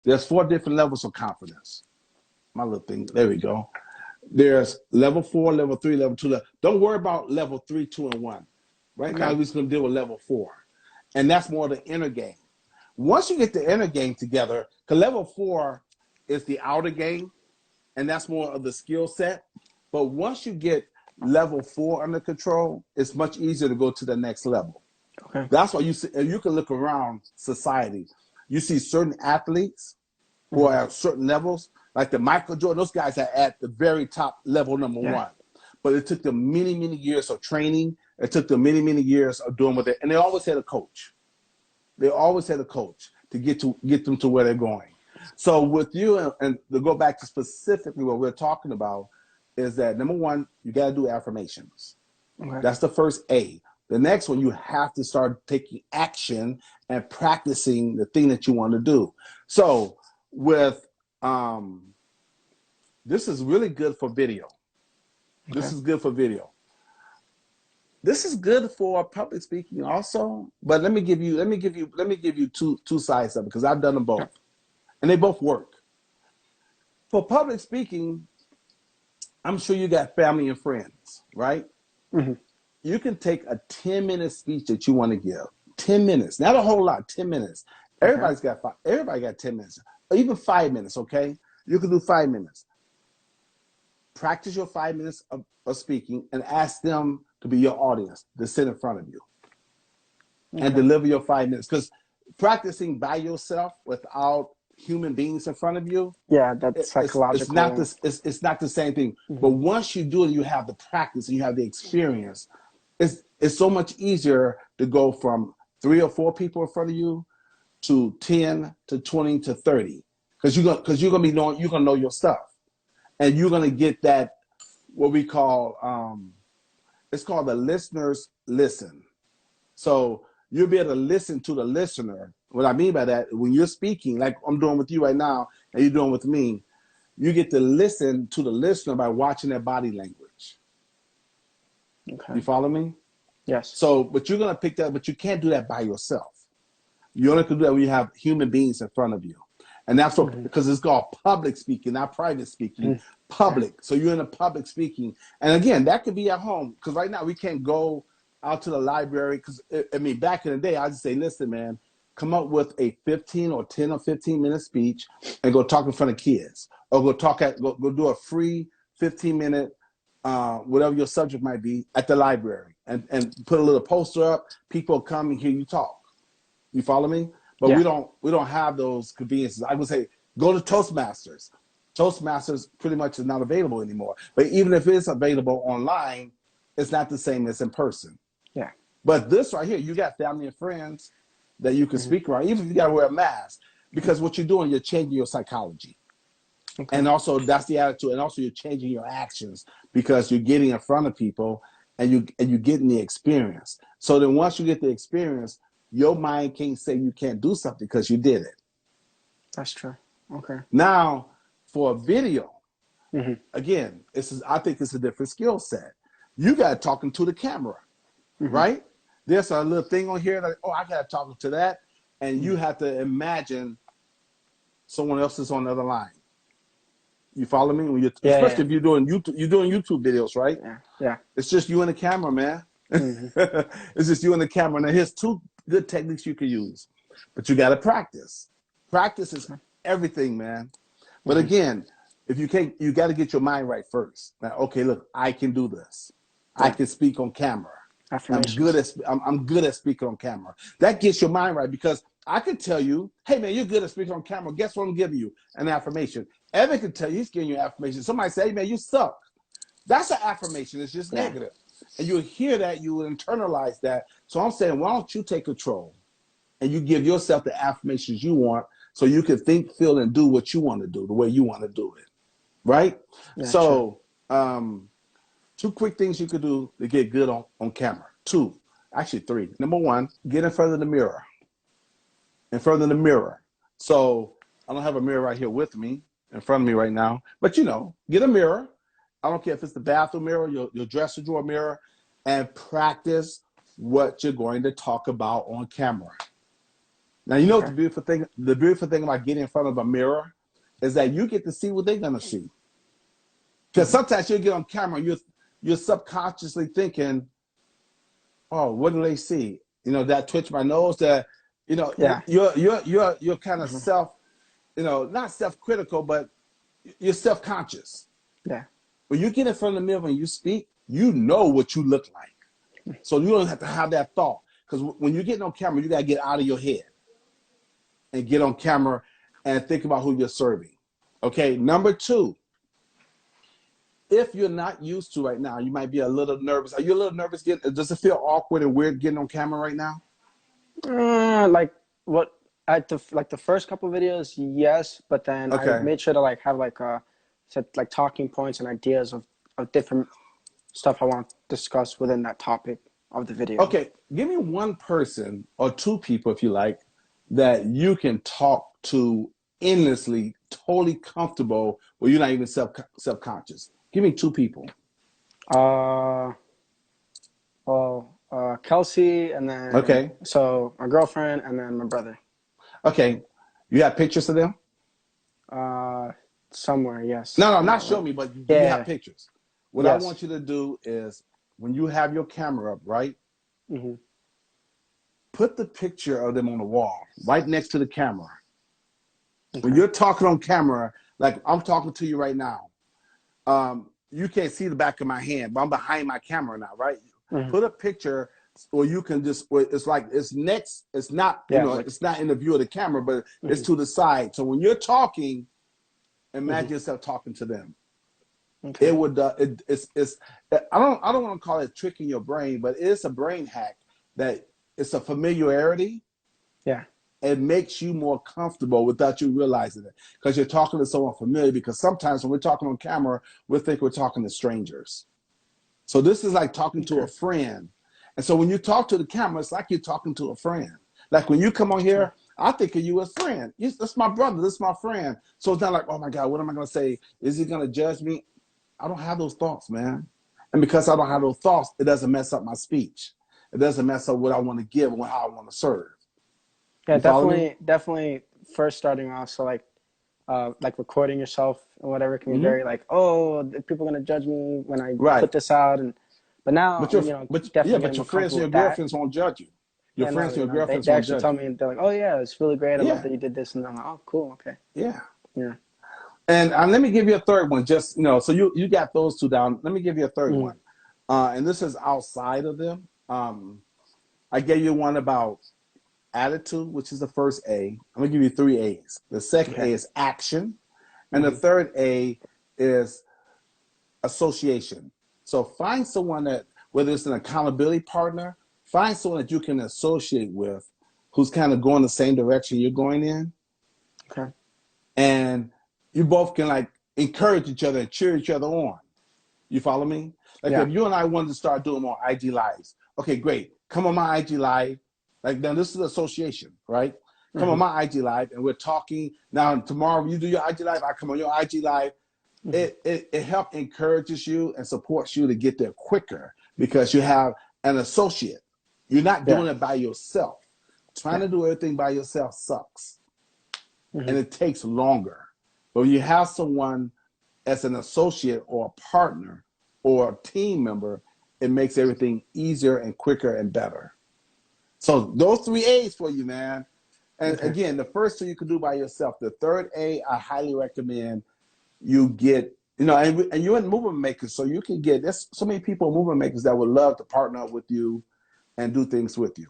There's 4 different levels of confidence. My little thing, there we go. There's level 4, level 3, level 2. Don't worry about level 3, 2, and 1. Right now, Okay. we're just going to deal with level 4. And that's more the inner game. Once you get the inner game together, because level 4 is the outer game, and that's more of the skill set. But once you get level 4 under control, it's much easier to go to the next level. Okay. That's why you see, and you can look around society. You see certain athletes who are at certain levels, like the Michael Jordan, those guys are at the very top level, number 1. But it took them many, many years of training. It took them many, many years of doing what they, and they always had a coach. They always had a coach to get them to where they're going. So with you, and to go back to specifically what we're talking about, is that number 1, you got to do affirmations. Okay. That's the first A. The next one, you have to start taking action and practicing the thing that you want to do. So with this is really good for video. Okay. This is good for video. This is good for public speaking also. But let me give you two sides of it, because I've done them both, and they both work. For public speaking, I'm sure you got family and friends, right? Mm-hmm. You can take a 10-minute speech that you want to give. 10 minutes, not a whole lot, 10 minutes. Everybody got 10 minutes, or even 5 minutes, okay? You can do 5 minutes. Practice your 5 minutes of speaking and ask them to be your audience, to sit in front of you and deliver your 5 minutes. Because practicing by yourself without human beings in front of you, that's psychological. It's not the same thing. But once you do it, you have the practice and you have the experience. It's so much easier to go from 3 or 4 people in front of you to 10 to 20 to 30, because you're gonna know your stuff, and you're gonna get that, what we call it's called the listener's listen. So you'll be able to listen to the listener. What I mean by that, when you're speaking, like I'm doing with you right now, and you're doing with me, you get to listen to the listener by watching their body language. Okay. You follow me? Yes. So, but you're gonna pick that, but you can't do that by yourself. You only can do that when you have human beings in front of you. And that's what, because it's called public speaking, not private speaking, public. So you're in a public speaking. And again, that could be at home, because right now we can't go out to the library. Because, I mean, back in the day, I just say, listen, man, come up with a 10 or 15-minute speech and go talk in front of kids. Or go do a free 15-minute, whatever your subject might be, at the library. And put a little poster up. People come and hear you talk. You follow me? But we don't have those conveniences. I would say go to Toastmasters. Toastmasters pretty much is not available anymore. But even if it's available online, it's not the same as in person. Yeah. But this right here, you got family and friends that you can speak around, even if you got to wear a mask, because what you're doing, you're changing your psychology. Okay. And also that's the attitude. And also you're changing your actions, because you're getting in front of people and you're getting the experience. So then once you get the experience, your mind can't say you can't do something because you did it. That's true. Okay. Now, for a video, again, I think it's a different skill set. You got to talk into the camera, right? There's a little thing on here that, I got to talk to that. And you have to imagine someone else is on the other line. You follow me? When especially if you're doing YouTube videos, right? Yeah. It's just you and the camera, man. It's just you and the camera. Now, here's 2 good techniques you can use, but you got to practice. Practice is everything, man. But again, if you can't, you got to get your mind right first. Now, okay, look, I can do this. I can speak on camera. I'm good at speaking on camera. That gets your mind right, because I could tell you, hey man, you're good at speaking on camera. Guess what I'm giving you? An affirmation. Evan can tell you, he's giving you an affirmation. Somebody say, hey man, you suck. That's an affirmation. It's just negative. And you'll hear that, you will internalize that. So I'm saying, why don't you take control and you give yourself the affirmations you want, so you can think, feel, and do what you want to do, the way you want to do it, right? Yeah, so 2 quick things you could do to get good on camera. 2, actually 3. Number 1, get in front of the mirror. In front of the mirror. So I don't have a mirror right here with me, in front of me right now, but get a mirror. I don't care if it's the bathroom mirror, your dresser drawer mirror, and practice what you're going to talk about on camera. Now, you know what Okay. the beautiful thing about getting in front of a mirror is that you get to see what they're going to see. Because sometimes you'll get on camera, you're subconsciously thinking, oh, what do they see? You know, that twitch my nose, that, you know, Yeah. you're kind of not self-critical, but you're self-conscious. Yeah. When you get in front of the mirror and you speak, you know what you look like. So you don't have to have that thought. Because when you're getting on camera, you got to get out of your head and get on camera and think about who you're serving. Okay, number 2, if you're not used to right now, you might be a little nervous. Are you a little nervous? Does it feel awkward and weird getting on camera right now? Like what at the first couple videos, yes, but then I Okay. made sure to like have set like talking points and ideas of different stuff I want to discuss within that topic of the video. Okay, give me one person or 2 people, if you like, that you can talk to endlessly, totally comfortable, where you're not even self-conscious. Give me 2 people. Kelsey, and then Okay. so my girlfriend, and then my brother. Okay. You have pictures of them? Somewhere, yes. No, not show me, but do you have pictures? What I Yes. want you to do is, when you have your camera up, right? Put the picture of them on the wall, right next to the camera. Okay. When you're talking on camera, like I'm talking to you right now, you can't see the back of my hand, but I'm behind my camera now, right? Put a picture, or you can just, it's like, it's next, it's not, it's not in the view of the camera, but it's to the side. So when you're talking, imagine yourself talking to them. Okay. It would, it's I don't want to call it tricking your brain, but it's a brain hack that it's a familiarity. Yeah. It makes you more comfortable without you realizing it, because you're talking to someone familiar. Because sometimes when we're talking on camera, we think we're talking to strangers. So this is like talking to a friend. And so when you talk to the camera, it's like you're talking to a friend. Like when you come on here, I think of you as a friend. That's my brother. This is my friend. So it's not like, oh my God, what am I going to say? Is he going to judge me? I don't have those thoughts, man. And because I don't have those thoughts, it doesn't mess up my speech. It doesn't mess up what I want to give and how I want to serve. Yeah, definitely first starting off. So like recording yourself and whatever can be very like, oh, people are going to judge me when I put this out. But now, but your friends and your girlfriends won't judge you. Your friends and your girlfriends they won't actually judge tell me, they're like, oh yeah, it's really great. I love that you did this. And I'm like, oh, cool. Okay. Yeah. Yeah. And let me give you a third one. Just, so you got those 2 down. Let me give you a third one. And this is outside of them. I gave you one about attitude, which is the first A. I'm going to give you 3 A's. The second A is action. And the third A is association. So find someone that, whether it's an accountability partner, find someone that you can associate with who's kind of going the same direction you're going in. Okay. And you both can like encourage each other and cheer each other on. You follow me? Like if you and I wanted to start doing more IG lives, okay, great. Come on my IG live. Like now this is association, right? Come on my IG live and we're talking. Now tomorrow you do your IG live, I come on your IG live. It helps encourages you and supports you to get there quicker because you have an associate. You're not doing it by yourself. Trying to do everything by yourself sucks. And it takes longer. But when you have someone as an associate or a partner or a team member, it makes everything easier and quicker and better. So those 3 A's for you, man. And again, the first 2 you can do by yourself. The third A, I highly recommend you get, and you're in movement makers, so you can get, there's so many people, movement makers, that would love to partner up with you and do things with you.